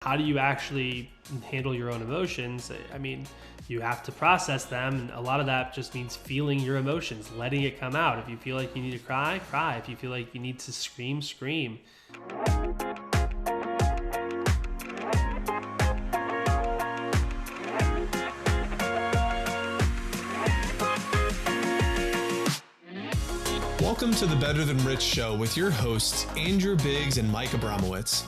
How do you actually handle your own emotions? I mean, you have to process them, and a lot of that just means feeling your emotions, letting it come out. If you feel like you need to cry, cry. If you feel like you need to scream, scream. Welcome to the Better Than Rich Show with your hosts, Andrew Biggs and Mike Abramowitz.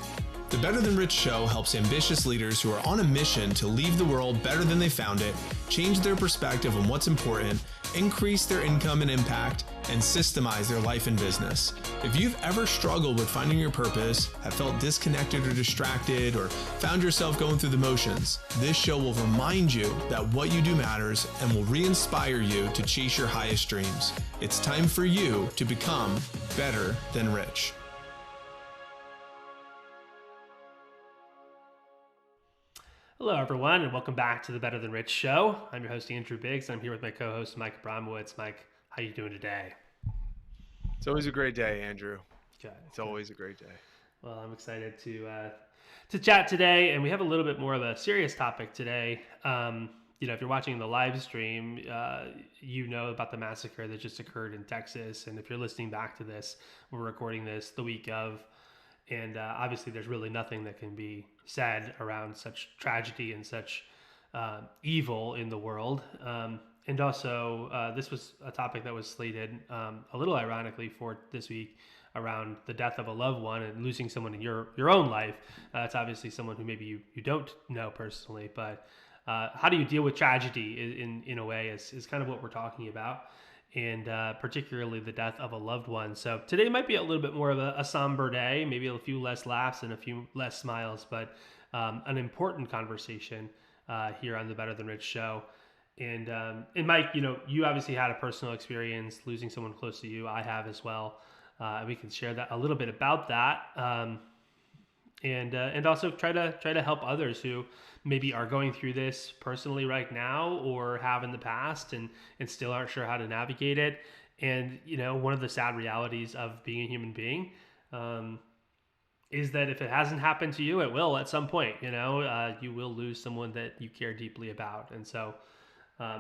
The Better Than Rich Show helps ambitious leaders who are on a mission to leave the world better than they found it, change their perspective on what's important, increase their income and impact, and systemize their life and business. If you've ever struggled with finding your purpose, have felt disconnected or distracted, or found yourself going through the motions, this show will remind you that what you do matters and will re-inspire you to chase your highest dreams. It's time for you to become better than rich. Hello, everyone, and welcome back to the Better Than Rich Show. I'm your host, Andrew Biggs, and I'm here with my co-host, Mike Abramowitz. Mike, how you doing today? It's always a great day, Andrew. Good. It's always a great day. Well, I'm excited to chat today, and we have a little bit more of a serious topic today. If you're watching the live stream, you know about the massacre that just occurred in Texas, and if you're listening back to this, we're recording this the week of. And obviously, there's really nothing that can be said around such tragedy and such evil in the world. And also, this was a topic that was slated a little ironically for this week around the death of a loved one and losing someone in your own life. It's obviously someone who maybe you don't know personally, but how do you deal with tragedy in a way is kind of what we're talking about. And particularly the death of a loved one. So today might be a little bit more of a somber day, maybe a few less laughs and a few less smiles, but an important conversation here on the Better Than Rich show. And Mike, you obviously had a personal experience losing someone close to you. I have as well. And we can share that a little bit about that. And also try to help others who maybe are going through this personally right now or have in the past and still aren't sure how to navigate it. And one of the sad realities of being a human being is that if it hasn't happened to you, it will at some point. You will lose someone that you care deeply about, and so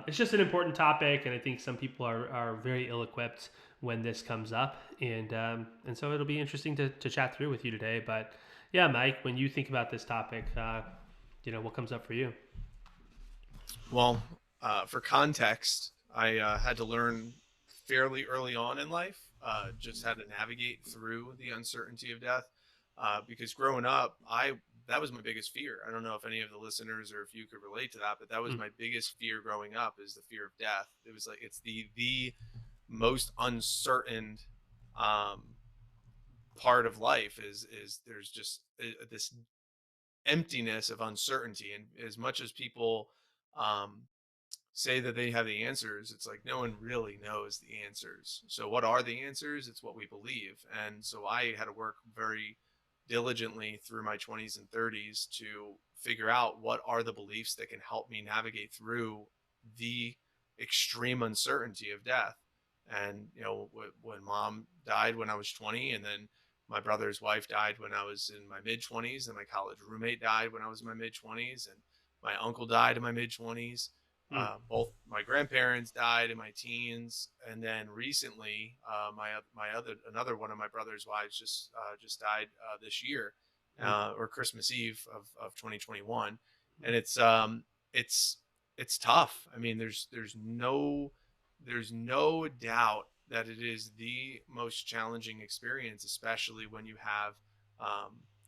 it's just an important topic. And I think some people are very ill-equipped when this comes up, and so it'll be interesting to chat through with you today. But yeah, Mike, when you think about this topic, what comes up for you? Well, for context, I had to learn fairly early on in life just how to navigate through the uncertainty of death. Because growing up, that was my biggest fear. I don't know if any of the listeners or if you could relate to that, but that was my biggest fear growing up, is the fear of death. It was like it's the most uncertain part of life is there's just this emptiness of uncertainty. And as much as people say that they have the answers, it's like no one really knows the answers. So what are the answers? It's what we believe. And so I had to work very diligently through my 20s and 30s to figure out what are the beliefs that can help me navigate through the extreme uncertainty of death. And when mom died when I was 20, and then my brother's wife died when I was in my mid 20s, and my college roommate died when I was in my mid 20s, and my uncle died in my mid 20s. Both my grandparents died in my teens, and then recently, another one of my brother's wives just died this year, or Christmas Eve of 2021, and it's tough. I mean, there's no doubt that it is the most challenging experience, especially when you have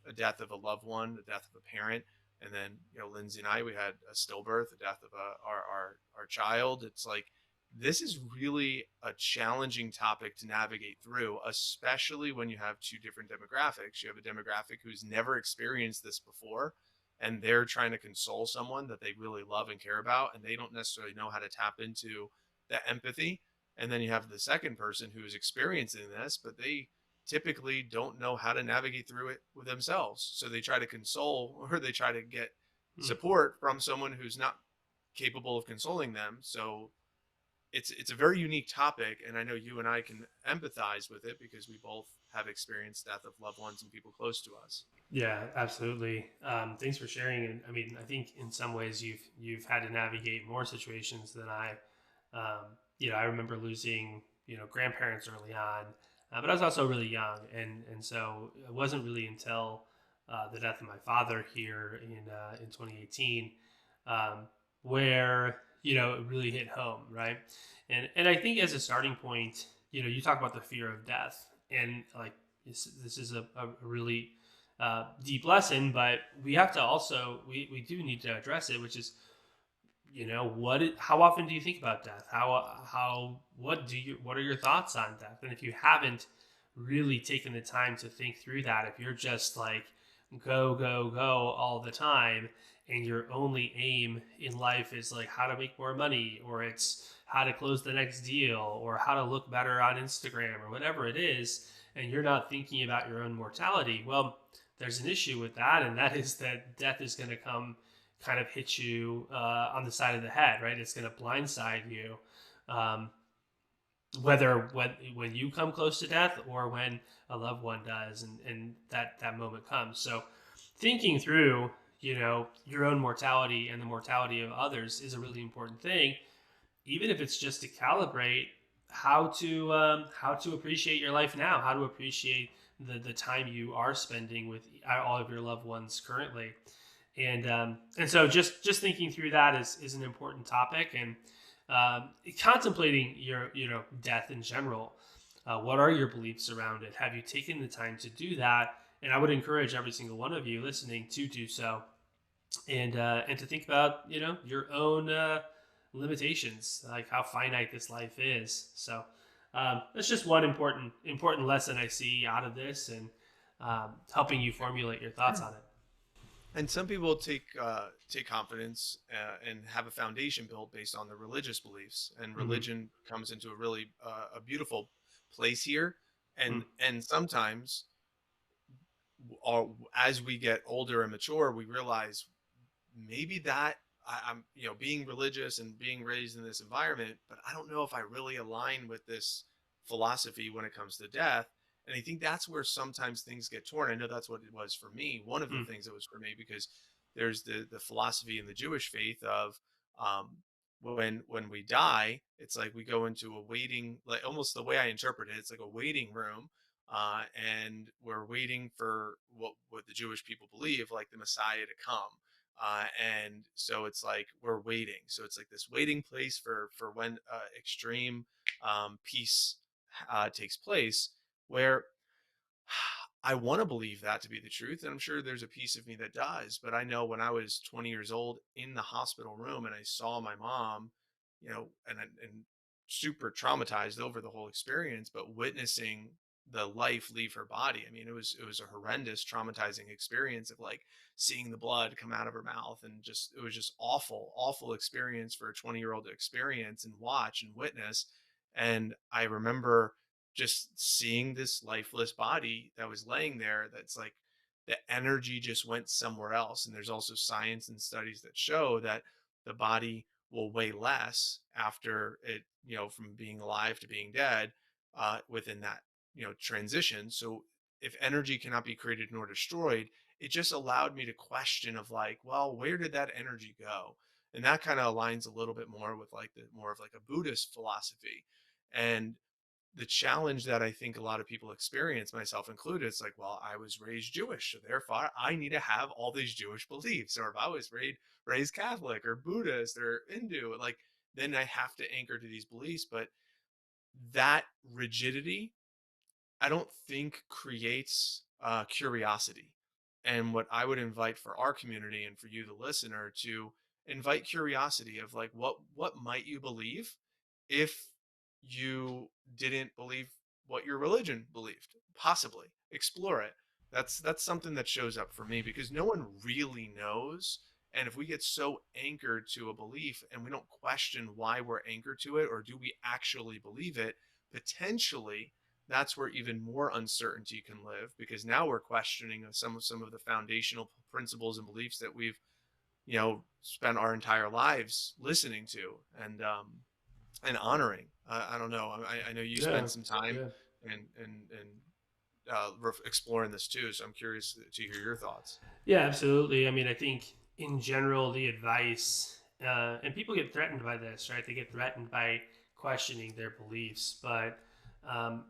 a death of a loved one, the death of a parent. And then, Lindsay and I, we had a stillbirth, the death of our child. It's like, this is really a challenging topic to navigate through, especially when you have two different demographics. You have a demographic who's never experienced this before, and they're trying to console someone that they really love and care about, and they don't necessarily know how to tap into that empathy. And then you have the second person who's experiencing this, but they typically don't know how to navigate through it with themselves. So they try to console, or they try to get support from someone who's not capable of consoling them. So it's a very unique topic, and I know you and I can empathize with it because we both have experienced death of loved ones and people close to us. Yeah, absolutely. Thanks for sharing. And I mean, I think in some ways you've had to navigate more situations than I. I remember losing grandparents early on, but I was also really young, and so it wasn't really until the death of my father here in 2018 um, where it really hit home, right? And I think as a starting point, you talk about the fear of death, and like this is a really deep lesson, but we have to also we do need to address it, which is how often do you think about death? How what are your thoughts on death? And if you haven't really taken the time to think through that, if you're just like go go go all the time, and your only aim in life is like how to make more money, or it's how to close the next deal, or how to look better on Instagram, or whatever it is, and you're not thinking about your own mortality, well, there's an issue with that, and that is that death is going to come kind of hit you on the side of the head, right? It's going to blindside you, um, whether when you come close to death or when a loved one does, and that moment comes. So, thinking through, your own mortality and the mortality of others is a really important thing, even if it's just to calibrate how to appreciate your life now, how to appreciate the time you are spending with all of your loved ones currently. And so just thinking through that is an important topic, and contemplating your death in general. What are your beliefs around it? Have you taken the time to do that? And I would encourage every single one of you listening to do so, and to think about your own limitations, like how finite this life is. So that's just one important lesson I see out of this, and helping you formulate your thoughts on it. And some people take confidence and have a foundation built based on their religious beliefs, and Mm-hmm. religion comes into a really a beautiful place here. Mm. And sometimes, as we get older and mature, we realize maybe that I'm being religious and being raised in this environment, but I don't know if I really align with this philosophy when it comes to death. And I think that's where sometimes things get torn. I know that's what it was for me. One of the Mm. things that was for me, because there's the philosophy in the Jewish faith of um, when we die, it's like we go into a waiting, like almost the way I interpret it, it's like a waiting room, and we're waiting for what the Jewish people believe, like the Messiah to come. And so it's like we're waiting. So it's like this waiting place for when extreme peace takes place, where I want to believe that to be the truth, and I'm sure there's a piece of me that does. But I know when I was 20 years old in the hospital room and I saw my mom, and super traumatized over the whole experience, but witnessing the life leave her body. I mean, it was a horrendous, traumatizing experience of like seeing the blood come out of her mouth, and just it was just awful, awful experience for a 20-year-old to experience and watch and witness. And I remember just seeing this lifeless body that was laying there, that's like the energy just went somewhere else. And there's also science and studies that show that the body will weigh less after it, from being alive to being dead, within that, transition. So if energy cannot be created nor destroyed, it just allowed me to question of like, well, where did that energy go? And that kind of aligns a little bit more with like the more of like a Buddhist philosophy. And the challenge that I think a lot of people experience, myself included, it's like, well, I was raised Jewish, so therefore I need to have all these Jewish beliefs. Or if I was raised Catholic or Buddhist or Hindu, like then I have to anchor to these beliefs. But that rigidity, I don't think creates curiosity. And what I would invite for our community and for you, the listener, to invite curiosity of like, what might you believe if you didn't believe what your religion believed? Possibly explore it. That's something that shows up for me, because no one really knows. And if we get so anchored to a belief and we don't question why we're anchored to it, or do we actually believe it, potentially that's where even more uncertainty can live, because now we're questioning some of the foundational principles and beliefs that we've spent our entire lives listening to. And and honoring. I don't know. I know you Yeah, spent some time yeah. and exploring this too, so I'm curious to hear your thoughts. Yeah, absolutely. I mean, I think in general, the advice, and people get threatened by this, right? They get threatened by questioning their beliefs. But, um,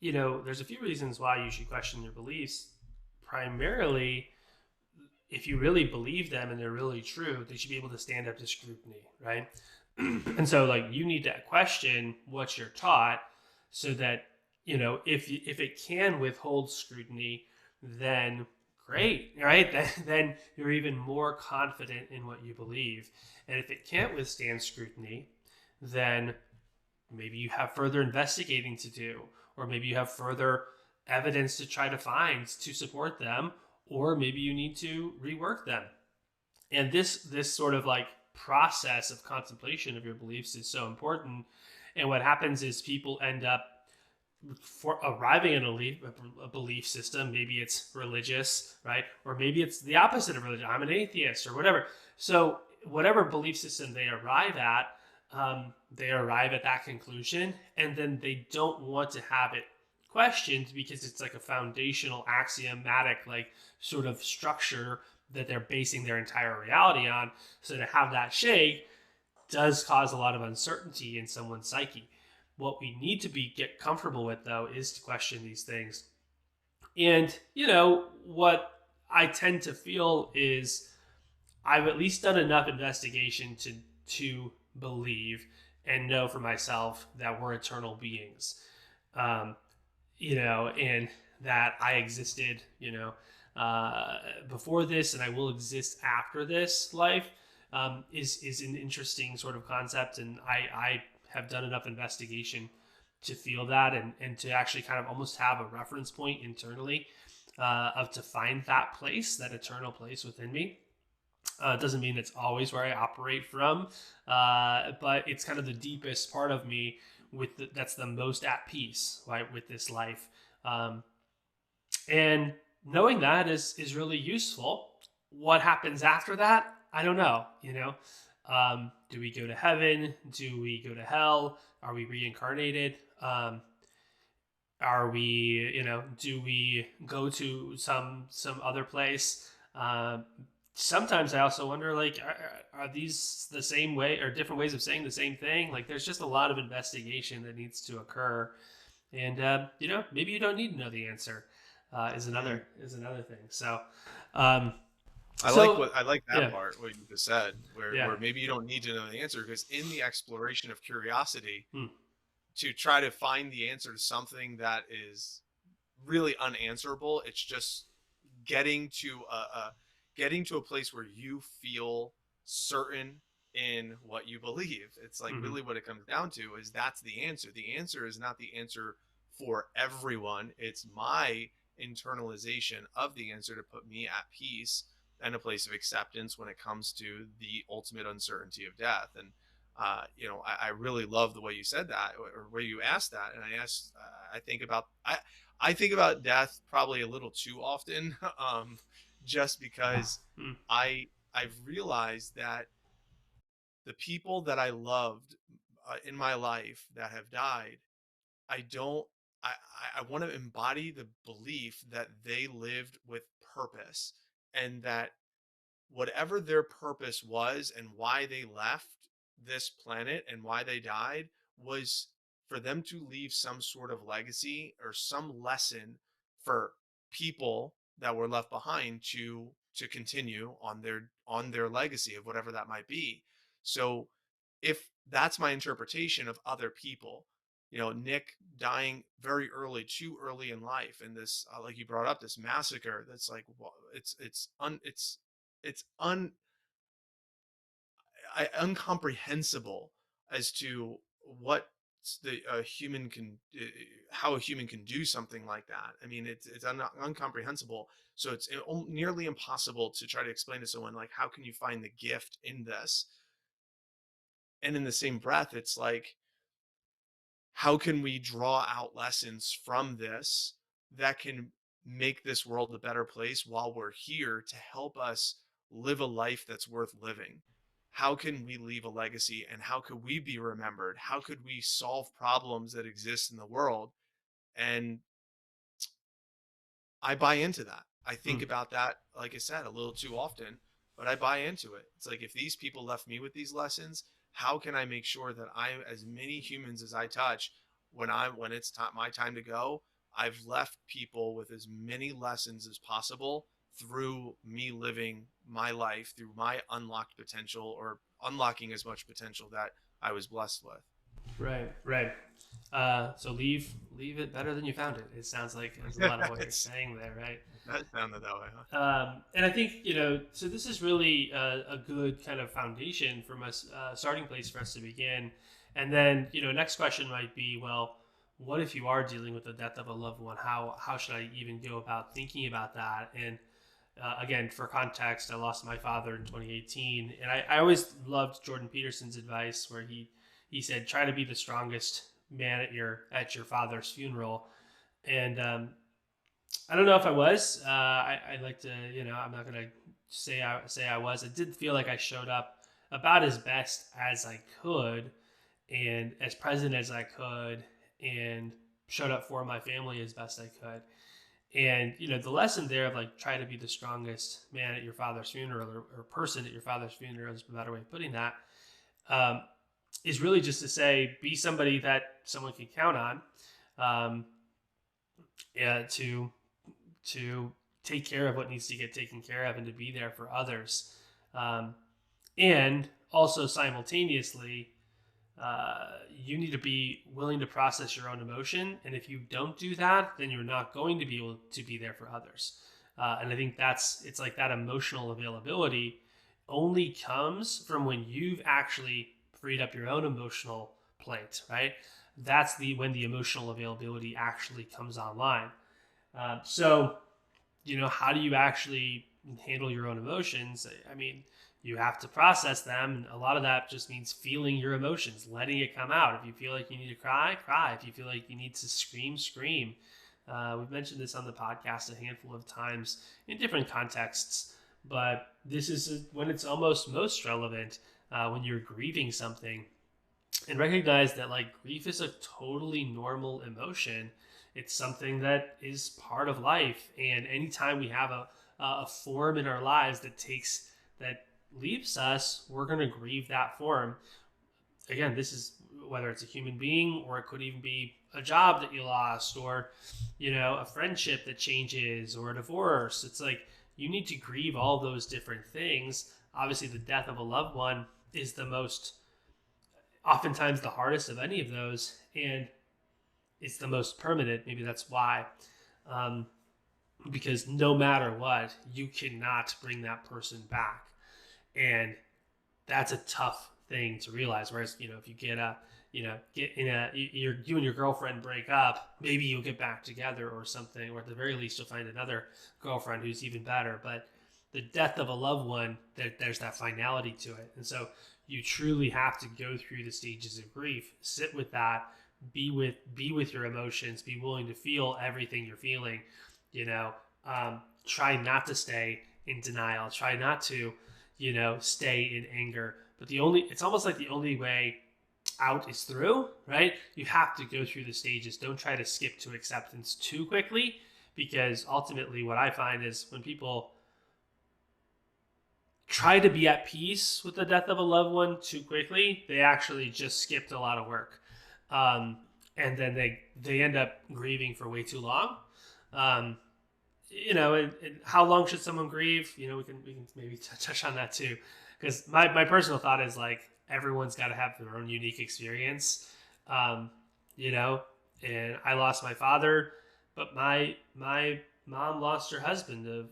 there's a few reasons why you should question your beliefs. Primarily, if you really believe them and they're really true, they should be able to stand up to scrutiny, right? And so, like, you need to question what you're taught so that, if it can withhold scrutiny, then great, right? Then you're even more confident in what you believe. And if it can't withstand scrutiny, then maybe you have further investigating to do, or maybe you have further evidence to try to find to support them, or maybe you need to rework them. And this sort of like process of contemplation of your beliefs is so important. And what happens is people end up for arriving at a belief system. Maybe it's religious, right? Or maybe it's the opposite of religion. I'm an atheist or whatever. So whatever belief system they arrive at that conclusion, and then they don't want to have it questioned because it's like a foundational axiomatic like sort of structure that they're basing their entire reality on. So to have that shake does cause a lot of uncertainty in someone's psyche. What we need to get comfortable with, though, is to question these things. And, what I tend to feel is I've at least done enough investigation to believe and know for myself that we're eternal beings. Um, and that I existed, before this, and I will exist after this life, is an interesting sort of concept, and I have done enough investigation to feel that, and to actually kind of almost have a reference point internally, of to find that place, that eternal place within me. It doesn't mean it's always where I operate from, but it's kind of the deepest part of me that's the most at peace, right, with this life. Um, and knowing that is really useful. What happens after that? I don't know. Do we go to heaven? Do we go to hell? Are we reincarnated? Are we, do we go to some other place? Sometimes I also wonder, like, are these the same way or different ways of saying the same thing? Like, there's just a lot of investigation that needs to occur, and maybe you don't need to know the answer. Is another thing. So, um, I like that yeah, part what you just said, yeah, where maybe you don't need to know the answer, because in the exploration of curiosity, hmm, to try to find the answer to something that is really unanswerable, it's just getting to a place where you feel certain in what you believe. It's like hmm, really what it comes down to is that's the answer. The answer is not the answer for everyone. It's my internalization of the answer to put me at peace and a place of acceptance when it comes to the ultimate uncertainty of death. And I really love the way you said that, or where you asked that. And I think about death probably a little too often, just because hmm, I've realized that the people that I loved in my life that have died, I don't. I want to embody the belief that they lived with purpose, and that whatever their purpose was and why they left this planet and why they died was for them to leave some sort of legacy or some lesson for people that were left behind to continue on their legacy of whatever that might be. So if that's my interpretation of other people, Nick dying very early, too early in life, and this, like you brought up, this massacre that's like, well, it's incomprehensible as to what the human can how a human can do something like that. I mean, it's incomprehensible. So it's nearly impossible to try to explain to someone, like, how can you find the gift in this? And in the same breath, it's like, how can we draw out lessons from this that can make this world a better place while we're here to help us live a life that's worth living? how can we leave a legacy, and how could we be remembered? How could we solve problems that exist in the world? And I buy into that. I think Mm. about that, like I said, a little too often, but I buy into it. It's like, if these people left me with these lessons, how can I make sure that I, as many humans as I touch, when it's time, my time to go, I've left people with as many lessons as possible through me living my life, through my unlocked potential, or unlocking as much potential that I was blessed with. Right, right. So leave it better than you found it. It sounds like there's a lot of what you're It's saying there, right? that sounded that way, huh? And I think, so this is really a good kind of foundation from us, starting place for us to begin. And then, next question might be, well, what if you are dealing with the death of a loved one? How should I even go about thinking about that? And again, for context, I lost my father in 2018, and I always loved Jordan Peterson's advice, where he said, try to be the strongest man at your father's funeral. And I don't know if I was. I like to, I'm not gonna say I was. It did feel like I showed up about as best as I could, and as present as I could, and showed up for my family as best I could. And the lesson there of like try to be the strongest man at your father's funeral, or person at your father's funeral, is a better way of putting that. Um, is really just to say, be somebody that someone can count on, um, yeah, to take care of what needs to get taken care of, and to be there for others. Um, and also simultaneously, you need to be willing to process your own emotion. And if you don't do that, then you're not going to be able to be there for others. And I think it's like that emotional availability only comes from when you've actually freed up your own emotional plate, right? That's when the emotional availability actually comes online. So, how do you actually handle your own emotions? I mean, you have to process them. And a lot of that just means feeling your emotions, letting it come out. If you feel like you need to cry, cry. If you feel like you need to scream, scream. We've mentioned this on the podcast a handful of times in different contexts, but this is when it's almost most relevant, when you're grieving something. And recognize that like grief is a totally normal emotion. It's something that is part of life. And anytime we have a form in our lives that leaves us, we're going to grieve that form. Again, this is whether it's a human being, or it could even be a job that you lost, or a friendship that changes, or a divorce. It's like you need to grieve all those different things. Obviously, the death of a loved one is oftentimes the hardest of any of those, and it's the most permanent. Maybe that's why, because no matter what, you cannot bring that person back, and that's a tough thing to realize. Whereas, if you you and your girlfriend break up, maybe you'll get back together or something, or at the very least you'll find another girlfriend who's even better. But the death of a loved one, there's that finality to it. And so you truly have to go through the stages of grief, sit with that, be with your emotions, be willing to feel everything you're feeling, try not to stay in denial, try not to, stay in anger. But it's almost like the only way out is through, right? You have to go through the stages. Don't try to skip to acceptance too quickly, because ultimately what I find is when people try to be at peace with the death of a loved one too quickly, they actually just skipped a lot of work. And then they end up grieving for way too long. And how long should someone grieve? We can maybe touch on that too. Because my personal thought is like, everyone's got to have their own unique experience. And I lost my father, but my mom lost her husband of,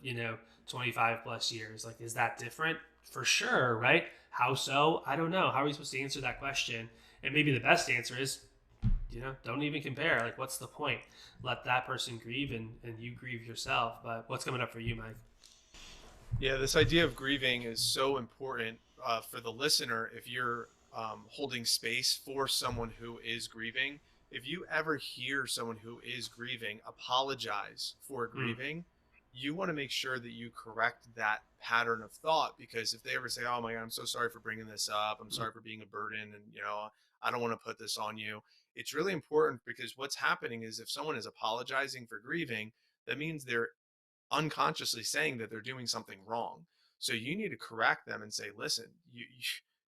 25 plus years. Like, is that different? For sure, right? How so? I don't know. How are we supposed to answer that question? And maybe the best answer is, don't even compare. Like, what's the point? Let that person grieve, and you grieve yourself. But what's coming up for you, Mike? Yeah, this idea of grieving is so important for the listener. If you're holding space for someone who is grieving, if you ever hear someone who is grieving apologize for grieving, you want to make sure that you correct that pattern of thought, because if they ever say, "Oh my God, I'm so sorry for bringing this up. I'm Mm, sorry for being a burden, and I don't want to put this on you." It's really important, because what's happening is, if someone is apologizing for grieving, that means they're unconsciously saying that they're doing something wrong. So you need to correct them and say, "Listen, you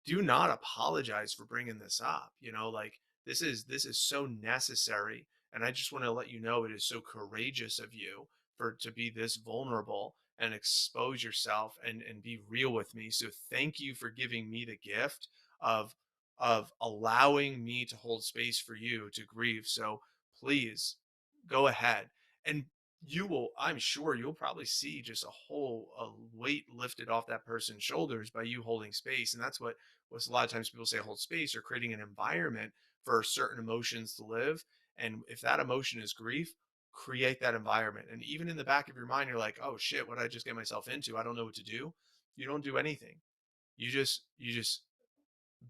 do not apologize for bringing this up. Like, this is so necessary, and I just want to let you know it is so courageous of you for to be this vulnerable and expose yourself and be real with me. So thank you for giving me the gift of allowing me to hold space for you to grieve. So please go ahead." And I'm sure you'll probably see just a weight lifted off that person's shoulders by you holding space. And that's what's a lot of times people say, hold space, or creating an environment for certain emotions to live. And if that emotion is grief, create that environment. And even in the back of your mind, you're like, "Oh shit, what did I just get myself into? I don't know what to do." You don't do anything. You just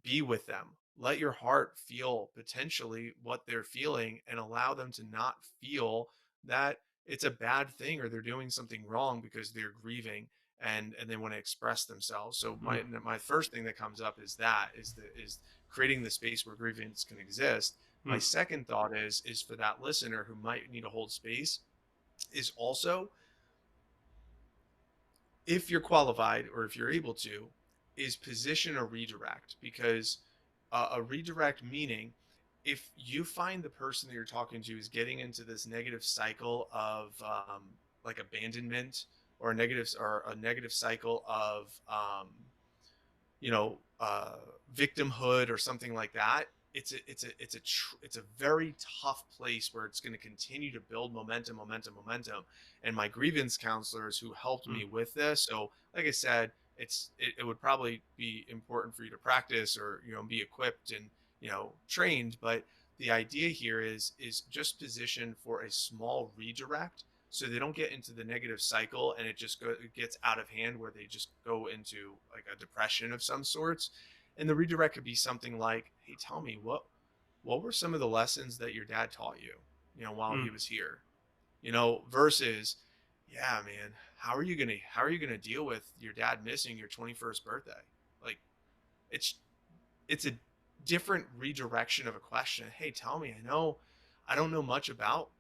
be with them. Let your heart feel potentially what they're feeling, and allow them to not feel that it's a bad thing or they're doing something wrong because they're grieving and they want to express themselves. So mm, my first thing that comes up is creating the space where grievance can exist. My mm, second thought is for that listener who might need to hold space, is also, if you're qualified or if you're able to, is position a redirect. Because a redirect, meaning, if you find the person that you're talking to is getting into this negative cycle of like abandonment, or a negative cycle of you know, victimhood or something like that, it's a very tough place where it's going to continue to build momentum. And my grievance counselors who helped mm, me with this, so like I said, it would probably be important for you to practice, or be equipped and trained. But the idea here is just position for a small redirect, so they don't get into the negative cycle and it gets out of hand, where they just go into like a depression of some sorts. And the redirect could be something like, "Hey, tell me, what were some of the lessons that your dad taught you, while mm, he was here?" Versus, "Yeah, man, how are you gonna deal with your dad missing your 21st birthday?" Like, it's it's a different redirection of a question. "Hey, tell me, I don't know much about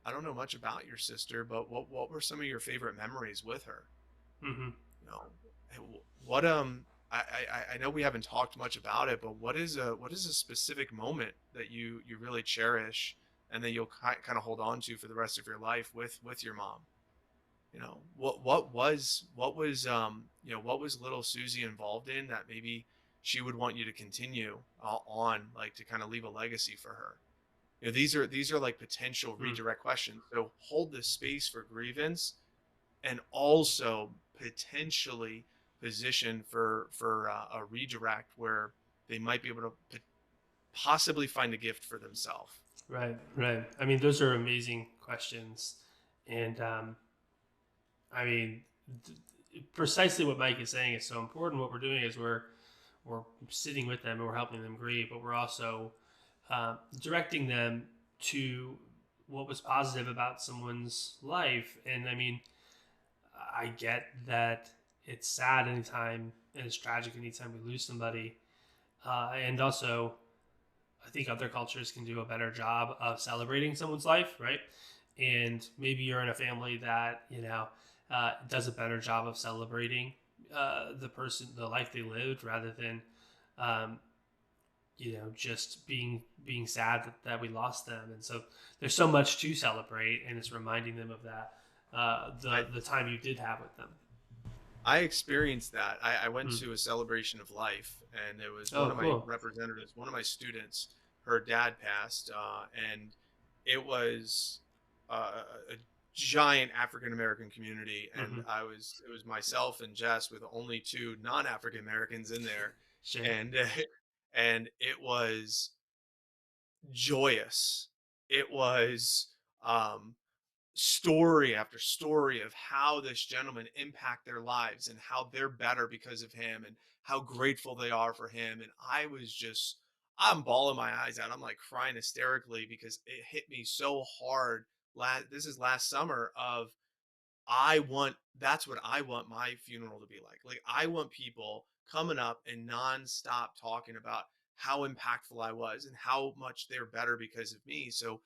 your sister, but what were some of your favorite memories with her?" mhm, You know, "Hey, what I know we haven't talked much about it, but what is a specific moment that you really cherish and that you'll kind of hold on to for the rest of your life with your mom?" What was little Susie involved in that maybe she would want you to continue on, like, to kind of leave a legacy for her? These are like potential mm. redirect questions. So hold the space for grievance, and also potentially position for a redirect where they might be able to possibly find a gift for themselves. Right, right. I mean, those are amazing questions, and I mean, precisely what Mike is saying is so important. What we're doing is we're sitting with them and we're helping them grieve, but we're also directing them to what was positive about someone's life. And I mean, I get that it's sad anytime and it's tragic anytime we lose somebody. And also, I think other cultures can do a better job of celebrating someone's life, right? And maybe you're in a family that, does a better job of celebrating the person, the life they lived, rather than um, just being sad that we lost them. And so there's so much to celebrate, and it's reminding them of that, I the time you did have with them. I experienced that. I went Hmm. to a celebration of life, and it was one Oh, of my cool. representatives, one of my students. Her dad passed, and it was a giant African American community, and Hmm. it was myself and Jess with only two non-African Americans in there, Shame. and and it was joyous. It was um, story after story of how this gentleman impact their lives and how they're better because of him and how grateful they are for him. And I'm bawling my eyes out. I'm like crying hysterically because it hit me so hard. This is last summer of that's what I want my funeral to be like. Like, I want people coming up and nonstop talking about how impactful I was and how much they're better because of me. So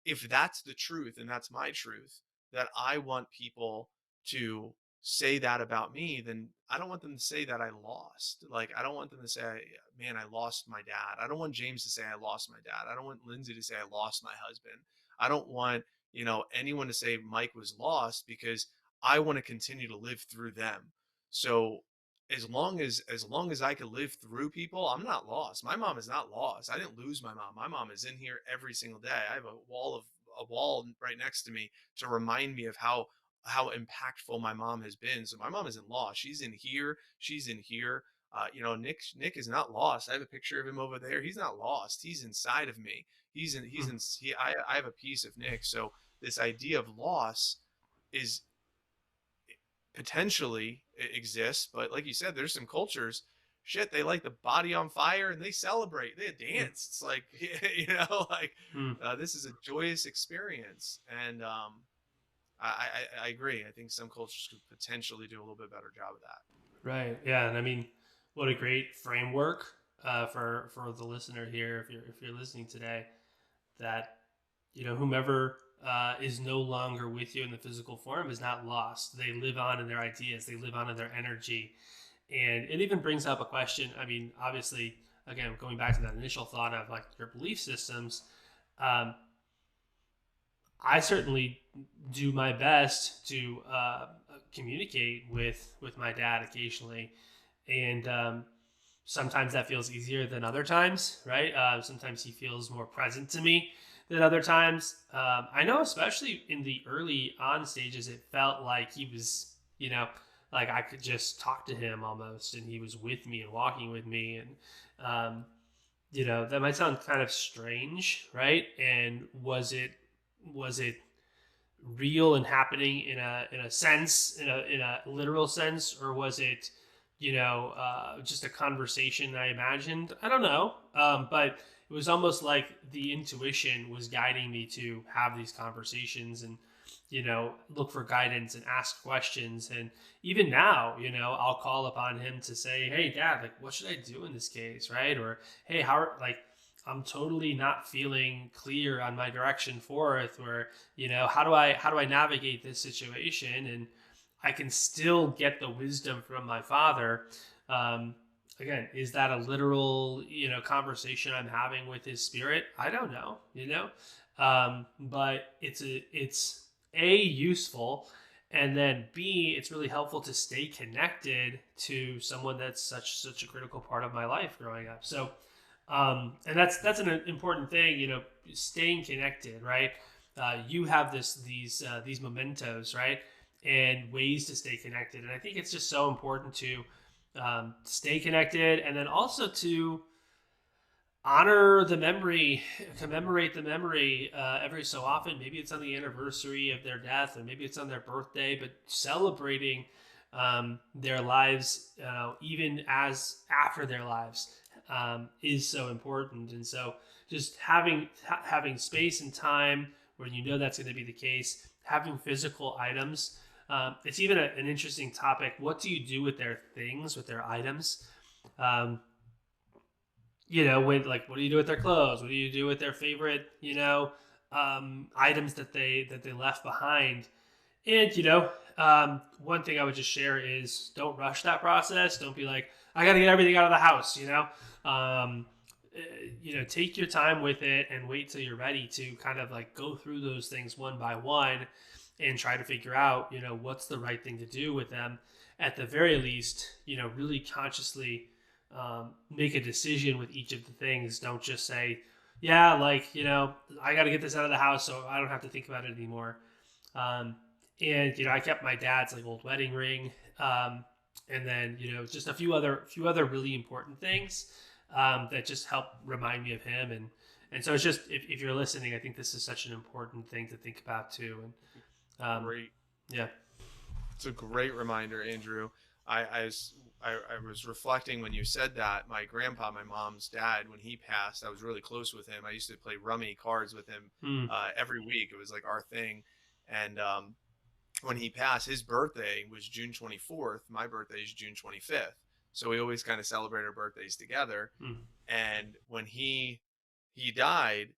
if that's the truth and that's my truth, that I want people to say that about me, then I don't want them to say that I lost. Like, I don't want them to say, man, I lost my dad. I don't want James to say I lost my dad. I don't want Lindsay to say I lost my husband. I don't want, anyone to say Mike was lost, because I want to continue to live through them. So as long as I could live through people, I'm not lost. My mom is not lost. I didn't lose my mom. My mom is in here every single day. I have a wall right next to me to remind me of how impactful my mom has been. So my mom isn't lost. She's in here. She's in here. Nick is not lost. I have a picture of him over there. He's not lost. He's inside of me. I have a piece of Nick. So this idea of loss is potentially exists, but like you said, there's some cultures, shit, they light the body on fire and they celebrate, they dance. It's like, like, Mm. this is a joyous experience. And I agree. I think some cultures could potentially do a little bit better job of that. Right. Yeah. And I mean, what a great framework for the listener here. If you're listening today, that whomever is no longer with you in the physical form is not lost. They live on in their ideas. They live on in their energy. And it even brings up a question. I mean, obviously, again, going back to that initial thought of like your belief systems, um, I certainly do my best to communicate with my dad occasionally, and sometimes that feels easier than other times, right? Sometimes he feels more present to me than other times. I know, especially in the early on stages, it felt like he was, like I could just talk to him almost, and he was with me and walking with me, and that might sound kind of strange, right? And was it real and happening in a sense, in a literal sense, or was it just a conversation I imagined? I don't know, but it was almost like the intuition was guiding me to have these conversations and look for guidance and ask questions. And even now, I'll call upon him to say, hey dad, like, what should I do in this case, right? Or hey, like, I'm totally not feeling clear on my direction forth, or how do I navigate this situation? And I can still get the wisdom from my father. Again, is that a literal conversation I'm having with his spirit? I don't know, but it's useful, and then B, it's really helpful to stay connected to someone that's such a critical part of my life growing up. So and that's an important thing, staying connected, right? You have these mementos, right? And ways to stay connected. And I think it's just so important to stay connected, and then also to honor the memory, commemorate the memory every so often. Maybe it's on the anniversary of their death, or maybe it's on their birthday, but celebrating their lives, even as after their lives, is so important. And so just having space and time where that's going to be the case, having physical items. It's even an interesting topic. What do you do with their things, with their items? What do you do with their clothes? What do you do with their favorite, items that they left behind? And, one thing I would just share is don't rush that process. Don't be like, I got to get everything out of the house, take your time with it and wait till you're ready to kind of like go through those things one by one and try to figure out, what's the right thing to do with them. At the very least, really consciously make a decision with each of the things. Don't just say, yeah, like, I got to get this out of the house so I don't have to think about it anymore. And I kept my dad's like old wedding ring, and then just a few other really important things that just help remind me of him. And so it's just, if you're listening, I think this is such an important thing to think about too. And Great. Yeah, It's a great reminder, Andrew. I was reflecting when you said that. My grandpa, my mom's dad, when he passed, I was really close with him. I used to play rummy cards with him every week. It was like our thing. And when he passed, his birthday was June 24th. My birthday is June 25th. So we always kind of celebrate our birthdays together. Mm. And when he died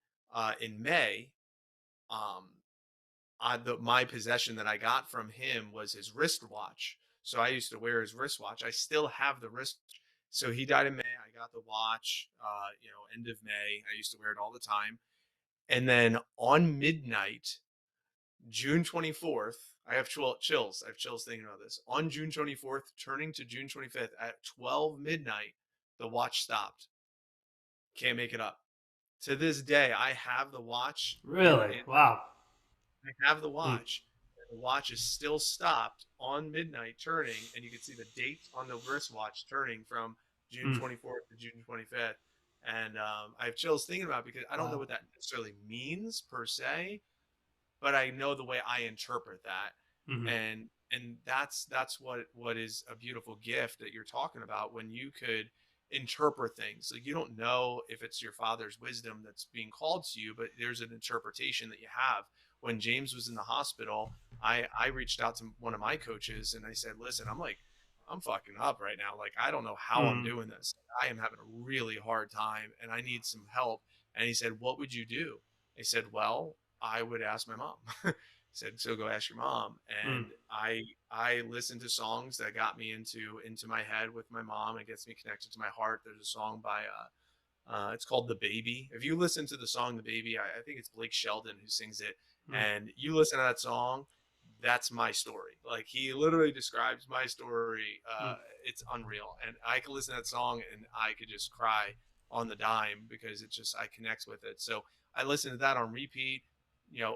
in May, my possession that I got from him was his wristwatch. So I used to wear his wristwatch. I still have the wrist. So he died in May. I got the watch, end of May. I used to wear it all the time. And then on midnight, June 24th, I have chills. I have chills thinking about this. On June 24th, turning to June 25th at 12 midnight, the watch stopped. Can't make it up. To this day, I have the watch. Really? Wow. I have the watch. The watch is still stopped on midnight turning, and you can see the dates on the wristwatch turning from June 24th to June 25th. And I have chills thinking about it because I don't know what that necessarily means per se, but I know the way I interpret that. Mm-hmm. And that's what is a beautiful gift that you're talking about, when you could interpret things. Like, you don't know if it's your father's wisdom that's being called to you, but there's an interpretation that you have. When James was in the hospital, I reached out to one of my coaches and I said, listen, I'm fucking up right now. Like, I don't know how I'm doing this. I am having a really hard time and I need some help. And he said, what would you do? I said, well, I would ask my mom. He said, so go ask your mom. And I listened to songs that got me into my head with my mom. It gets me connected to my heart. There's a song by it's called The Baby. If you listen to the song The Baby, I think it's Blake Shelton who sings it. And you listen to that song, that's my story. Like, he literally describes my story. It's unreal. And I can listen to that song and I could just cry on the dime because I connect with it. So I listen to that on repeat,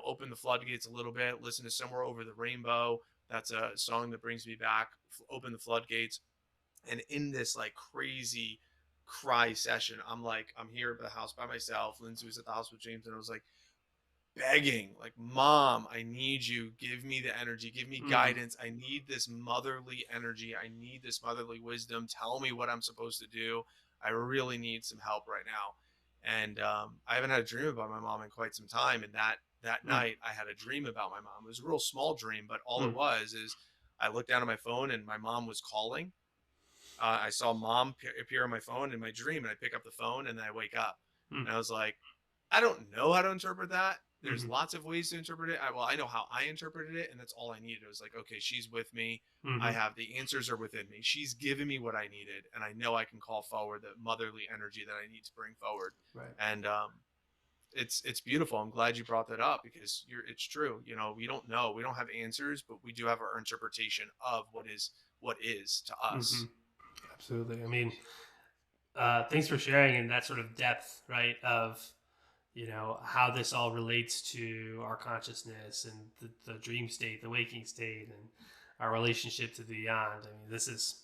open the floodgates a little bit, listen to Somewhere Over the Rainbow. That's a song that brings me back, open the floodgates. And in this like crazy cry session, I'm here at the house by myself. Lindsay was at the house with James, and I was like, begging, like, Mom, I need you. Give me the energy. Give me guidance. I need this motherly energy. I need this motherly wisdom. Tell me what I'm supposed to do. I really need some help right now. And I haven't had a dream about my mom in quite some time. And that night, I had a dream about my mom. It was a real small dream, but all it was is I looked down at my phone and my mom was calling. I saw Mom appear on my phone in my dream, and I pick up the phone and then I wake up. And I was like, I don't know how to interpret that. There's lots of ways to interpret it. I know how I interpreted it, and that's all I needed. It was like, okay, she's with me. I have the answers are within me. She's given me what I needed, and I know I can call forward the motherly energy that I need to bring forward. Right. And it's beautiful. I'm glad you brought that up because it's true. We don't know. We don't have answers, but we do have our interpretation of what is to us. Absolutely. I mean, thanks for sharing in that sort of depth, right, of how this all relates to our consciousness and the dream state, the waking state, and our relationship to the beyond. I mean, this is,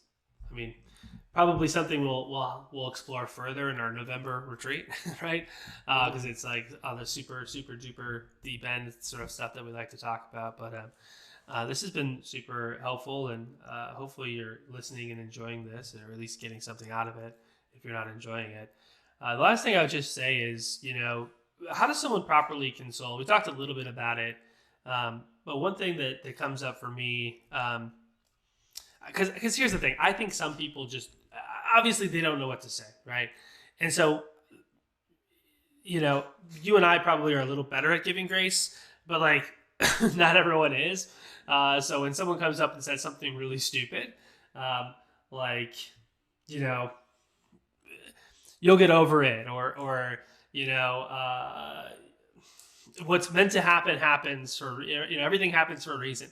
probably something we'll explore further in our November retreat, right? Because it's like on the super duper deep end sort of stuff that we like to talk about. But this has been super helpful, and hopefully you're listening and enjoying this, or at least getting something out of it if you're not enjoying it. The last thing I would just say is, how does someone properly console? We talked a little bit about it, but one thing that comes up for me, because here's the thing. I think some people just, obviously they don't know what to say, right? And so, you and I probably are a little better at giving grace, but like not everyone is. So when someone comes up and says something really stupid, you'll get over it, or what's meant to happen happens, or everything happens for a reason.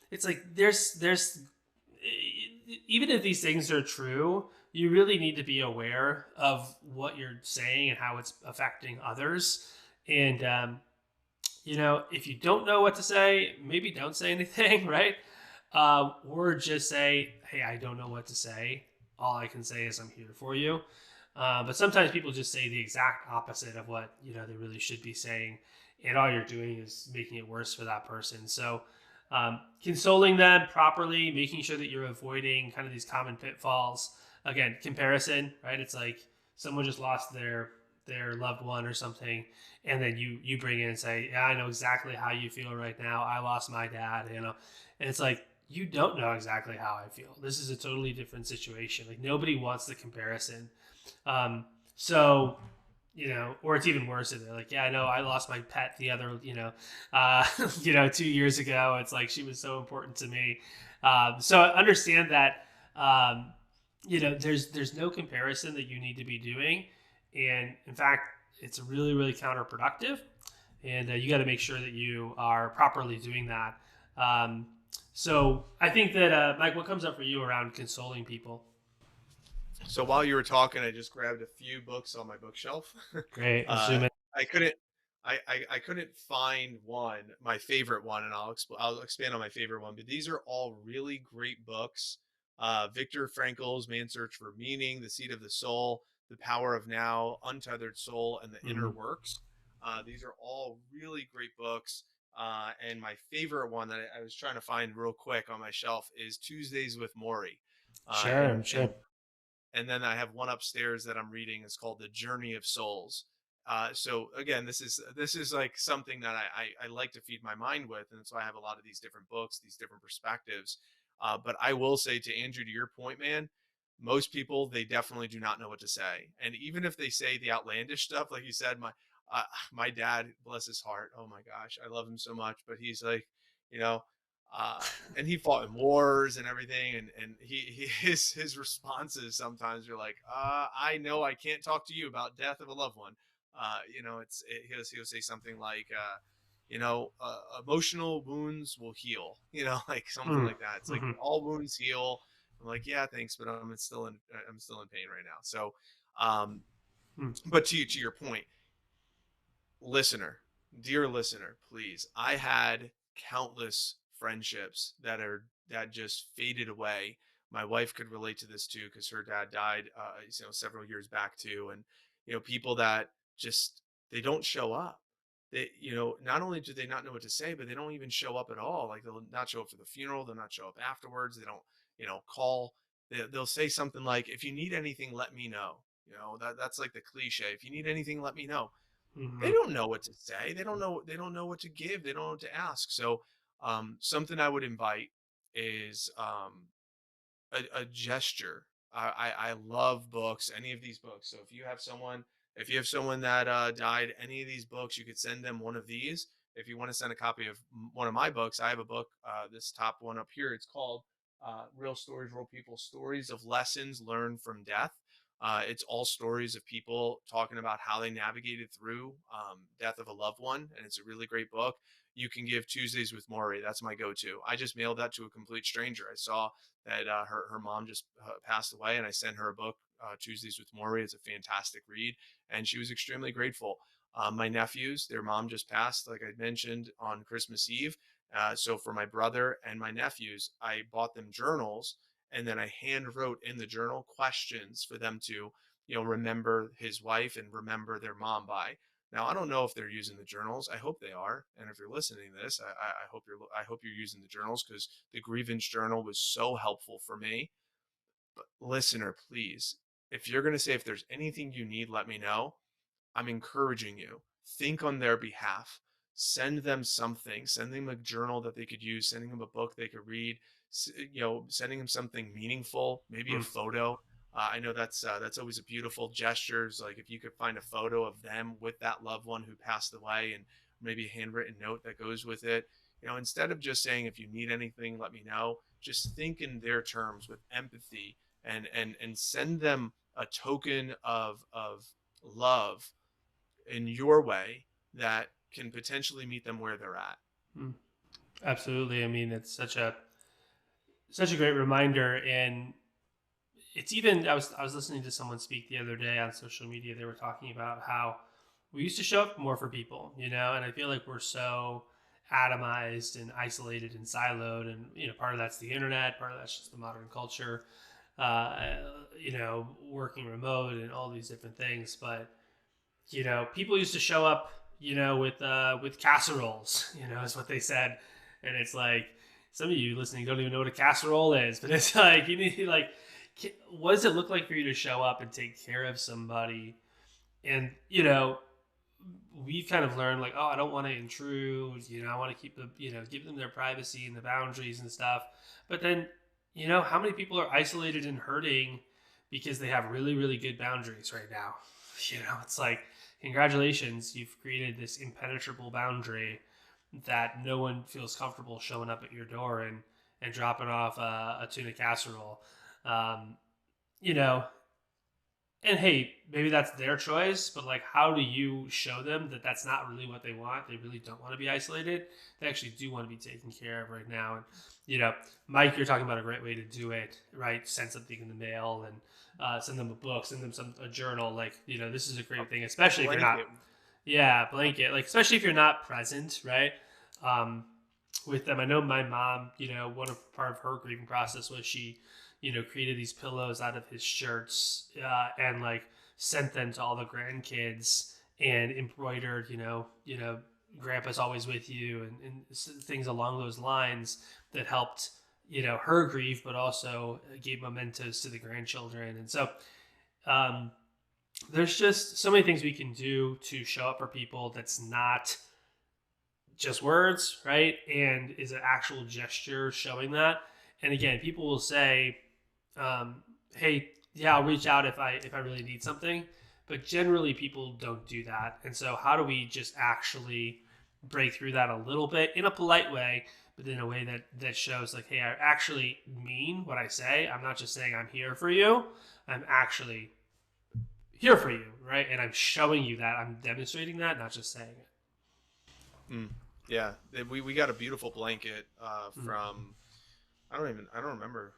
It's like there's even if these things are true, you really need to be aware of what you're saying and how it's affecting others. And if you don't know what to say, maybe don't say anything, right? Or just say, hey, I don't know what to say. All I can say is I'm here for you. But sometimes people just say the exact opposite of what they really should be saying, and all you're doing is making it worse for that person. So consoling them properly, making sure that you're avoiding kind of these common pitfalls. Again, comparison, right? It's like someone just lost their their loved one or something, and then you bring in and say, yeah, I know exactly how you feel right now. I lost my dad, and it's like, you don't know exactly how I feel. This is a totally different situation. Like, nobody wants the comparison. So, or it's even worse. They're like, yeah, I know I lost my pet the other, 2 years ago. It's like, she was so important to me. So understand that, there's no comparison that you need to be doing. And in fact, it's really, really counterproductive. And you got to make sure that you are properly doing that. So I think that, Mike, what comes up for you around consoling people? So while you were talking, I just grabbed a few books on my bookshelf. Great. Let's uh, zoom in. I couldn't, I couldn't find my favorite one, and I'll expand on my favorite one. But these are all really great books. Viktor Frankl's Man's Search for Meaning, The Seat of the Soul, The Power of Now, Untethered Soul, and The Inner Mm-hmm. Works. These are all really great books. And my favorite one that I was trying to find real quick on my shelf is Tuesdays with Maury. Uh, Sure, and sure. and and then I have one upstairs that I'm reading. It's called The Journey of Souls. So again, this is like something that I like to feed my mind with, and so I have a lot of these different books, these different perspectives. But I will say, to Andrew, to your point, man, most people, they definitely do not know what to say, and even if they say the outlandish stuff, like you said, uh, my dad, bless his heart, oh my gosh, I love him so much, but he's like, you know, and he fought in wars and everything, and his responses sometimes are like, I know I can't talk to you about death of a loved one. He'll say something like, emotional wounds will heal, like something like that. It's like, Mm-hmm. all wounds heal. I'm like, yeah, thanks, but I'm still in pain right now. So, um, but to your point, listener, dear listener, please. I had countless friendships that just faded away. My wife could relate to this too, because her dad died, several years back too, and people that just, they don't show up. They, not only do they not know what to say, but they don't even show up at all. Like, they'll not show up for the funeral. They'll not show up afterwards. They don't, call. They'll say something like, "If you need anything, let me know." That's like the cliche. If you need anything, let me know. They Mm-hmm. don't know what to say. They don't know what to give. They don't know what to ask. So, something I would invite is, a gesture. I love books, any of these books. So if you have someone that died, any of these books, you could send them one of these. If you want to send a copy of one of my books, I have a book, this top one up here. It's called, Real Stories, Real People: Stories of Lessons Learned from Death. It's all stories of people talking about how they navigated through, death of a loved one, and it's a really great book. You can give Tuesdays with Maury. That's my go-to. I just mailed that to a complete stranger. I saw that her mom just passed away, and I sent her a book, Tuesdays with Maury. It's a fantastic read, and she was extremely grateful. My nephews, their mom just passed, like I mentioned, on Christmas Eve. So for my brother and my nephews, I bought them journals, and then I hand wrote in the journal questions for them to, remember his wife and remember their mom by. Now, I don't know if they're using the journals. I hope they are. And if you're listening to this, I hope you're using the journals, because the grievance journal was so helpful for me. But listener, please, if you're going to say, if there's anything you need, let me know. I'm encouraging you. Think on their behalf. Send them something. Send them a journal that they could use. Sending them a book they could read. Sending them something meaningful. Maybe a Mm. photo. I know that's always a beautiful gesture. Like, if you could find a photo of them with that loved one who passed away, and maybe a handwritten note that goes with it. Instead of just saying, if you need anything, let me know. Just think in their terms with empathy, and send them a token of love in your way that can potentially meet them where they're at. Mm. Absolutely. I mean, it's such a great reminder, and it's even, I was listening to someone speak the other day on social media. They were talking about how we used to show up more for people, and I feel like we're so atomized and isolated and siloed, and part of that's the internet, part of that's just the modern culture, working remote and all these different things. But people used to show up, with casseroles, is what they said. And it's like, some of you listening don't even know what a casserole is, but it's like, you need, like, what does it look like for you to show up and take care of somebody And, we've kind of learned like, oh, I don't want to intrude, I want to keep the, give them their privacy and the boundaries and stuff. But then, how many people are isolated and hurting because they have really, really good boundaries right now? It's like, congratulations, you've created this impenetrable boundary that no one feels comfortable showing up at your door and dropping off a tuna casserole. Um, you know, and hey, maybe that's their choice, but like, how do you show them that that's not really what they want? They really don't want to be isolated. They actually do want to be taken care of right now. And, Mike, you're talking about a great way to do it, right? Send something in the mail and send them a book, send them a journal. Like, this is a great thing, especially if you're not, yeah, blanket, like, especially if you're not present, right? Um, with them. I know my mom, part of her grieving process was she, created these pillows out of his shirts and like sent them to all the grandkids and embroidered, grandpa's always with you and things along those lines that helped, her grieve, but also gave mementos to the grandchildren. And so, there's just so many things we can do to show up for people that's not just words, right? And is an actual gesture showing that. And again, people will say, "Hey, yeah, I'll reach out if I really need something," but generally people don't do that. And so, how do we just actually break through that a little bit in a polite way, but in a way that shows like, "Hey, I actually mean what I say. I'm not just saying I'm here for you. I'm actually here for you, right? And I'm showing you that. I'm demonstrating that, not just saying it." Mm. Yeah, we got a beautiful blanket from I don't remember.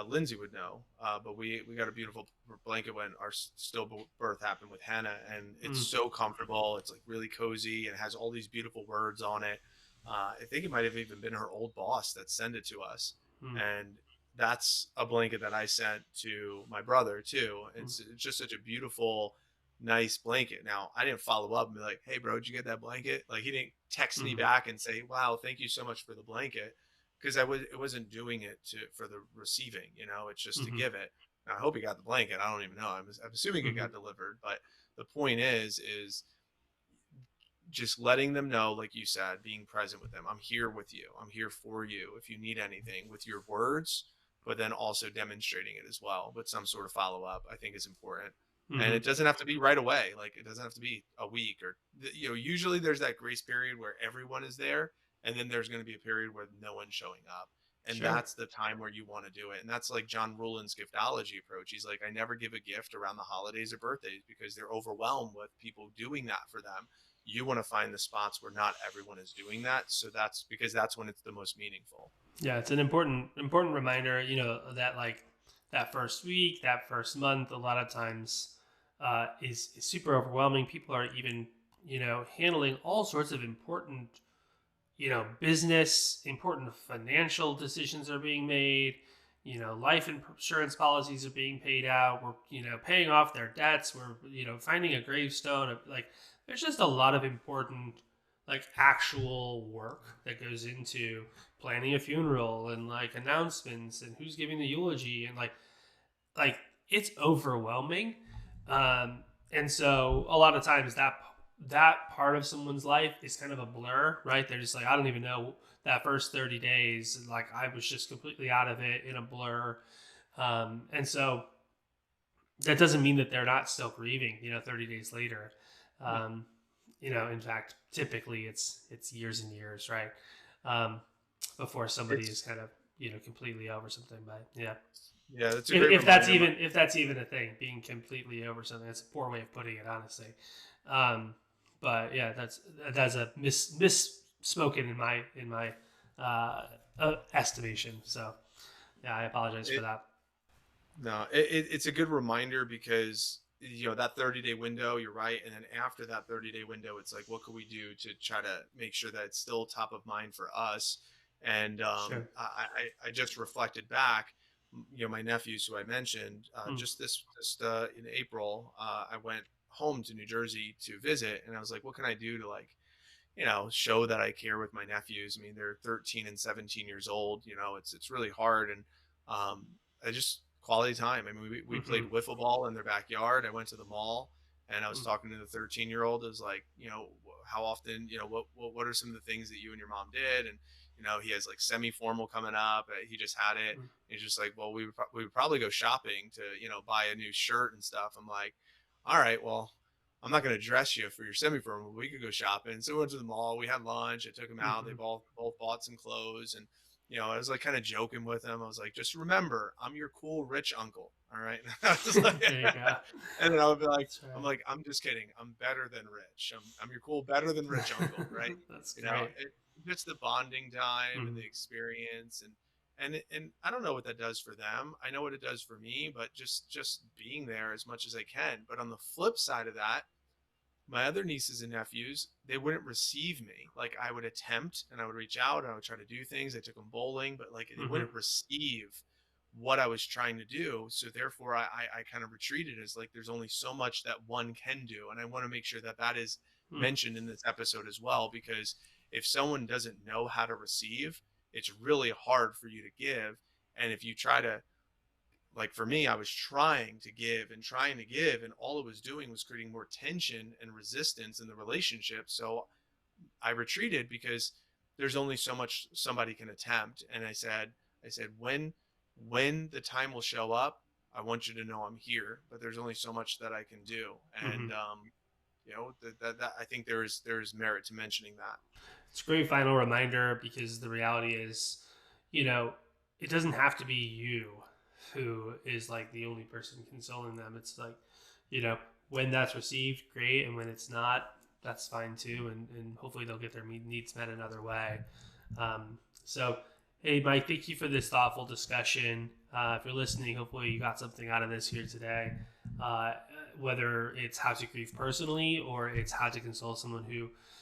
Lindsay would know, but we got a beautiful blanket when our stillbirth happened with Hannah, and it's so comfortable. It's like really cozy and has all these beautiful words on it. I think it might have even been her old boss that sent it to us, and that's a blanket that I sent to my brother too. It's just such a beautiful, nice blanket. Now I didn't follow up and be like, "Hey, bro, did you get that blanket?" Like he didn't text me back and say, "Wow, thank you so much for the blanket," because it wasn't doing it for the receiving. It's just to give it. Now, I hope he got the blanket. I don't even know. I'm assuming it got delivered, but the point is just letting them know, like you said, being present with them. I'm here with you. I'm here for you. If you need anything with your words, but then also demonstrating it as well with some sort of follow up, I think is important. And it doesn't have to be right away. Like it doesn't have to be a week or, usually there's that grace period where everyone is there. And then there's going to be a period where no one's showing up. And that's the time where you want to do it. And that's like John Ruland's giftology approach. He's like, I never give a gift around the holidays or birthdays because they're overwhelmed with people doing that for them. You want to find the spots where not everyone is doing that. So that's because that's when it's the most meaningful. Yeah, it's an important reminder, that like that first week, that first month, a lot of times is super overwhelming. People are even, handling all sorts of important, business, important financial decisions are being made. Life insurance policies are being paid out. We're, paying off their debts. We're, finding a gravestone. Like, there's just a lot of important, like, actual work that goes into planning a funeral and like announcements and who's giving the eulogy and like it's overwhelming. And so a lot of times that part of someone's life is kind of a blur, right? They're just like, I don't even know that first 30 days. Like I was just completely out of it in a blur. And so that doesn't mean that they're not still grieving, 30 days later. In fact, typically it's years and years, right? Before somebody is kind of, completely over something. But yeah. Yeah, that's a great if that's even a thing, being completely over something. That's a poor way of putting it, honestly. But yeah, that's a misspoken in my estimation. So yeah, I apologize for that. No, it's a good reminder because that 30-day window, you're right, and then after that 30-day window, it's like, what can we do to try to make sure that it's still top of mind for us? And Sure. I just reflected back, my nephews who I mentioned just in April, I went home to New Jersey to visit, and I was like, what can I do to like, show that I care with my nephews? I mean, they're 13 and 17 years old. It's really hard, and I just quality time. I mean, we played wiffle ball in their backyard. I went to the mall, And I was talking to the 13-year-old. It was like, how often, what are some of the things that you and your mom did? And, he has like semi-formal coming up. He just had it. Mm. He's just like, well, we would probably go shopping to, buy a new shirt and stuff. I'm like, all right, well, I'm not going to dress you for your semi-formal, but we could go shopping. So we went to the mall. We had lunch. I took him out. They Mm-hmm. both bought some clothes. And, I was like kind of joking with him. I was like, just remember, I'm your cool rich uncle. All right. I was like, There you go. and then I would be like, That's I'm right. like, I'm just kidding. I'm better than rich. I'm your cool, better than rich uncle. Right. That's You know, great. just the bonding time and Mm-hmm. the experience. And I don't know what that does for them. I know what it does for me, but just being there as much as I can. But on the flip side of that, my other nieces and nephews, they wouldn't receive me. Like I would attempt and I would reach out and I would try to do things. I took them bowling, but like they Mm-hmm. wouldn't receive what I was trying to do. So therefore I kind of retreated as like, there's only so much that one can do. And I want to make sure that that is Mm. mentioned in this episode as well, because if someone doesn't know how to receive, it's really hard for you to give. And if you try to, like for me, I was trying to give and trying to give, and all it was doing was creating more tension and resistance in the relationship. So I retreated because there's only so much somebody can attempt. And I said, when the time will show up, I want you to know I'm here, but there's only so much that I can do. Mm-hmm. And, that I think there's merit to mentioning that. It's a great final reminder because the reality is, it doesn't have to be you who is like the only person consoling them. It's like, when that's received, great. And when it's not, that's fine too. And hopefully they'll get their needs met another way. So, hey, Mike, thank you for this thoughtful discussion. If you're listening, hopefully you got something out of this here today. Whether it's how to grieve personally or it's how to console someone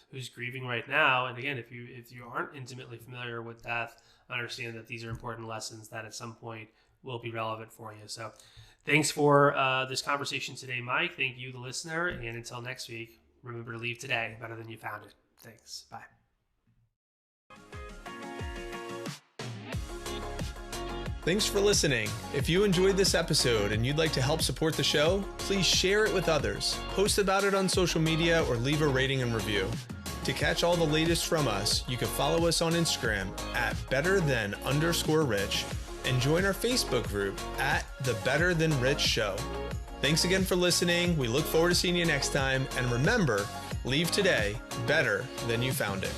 who's grieving right now. And again, if you aren't intimately familiar with death, understand that these are important lessons that at some point will be relevant for you. So thanks for this conversation today, Mike. Thank you, the listener. And until next week, remember to leave today better than you found it. Thanks. Bye. Thanks for listening. If you enjoyed this episode and you'd like to help support the show, please share it with others, post about it on social media, or leave a rating and review. To catch all the latest from us, you can follow us on Instagram at betterthan_rich and join our Facebook group at the Better Than Rich Show. Thanks again for listening. We look forward to seeing you next time. And remember, leave today better than you found it.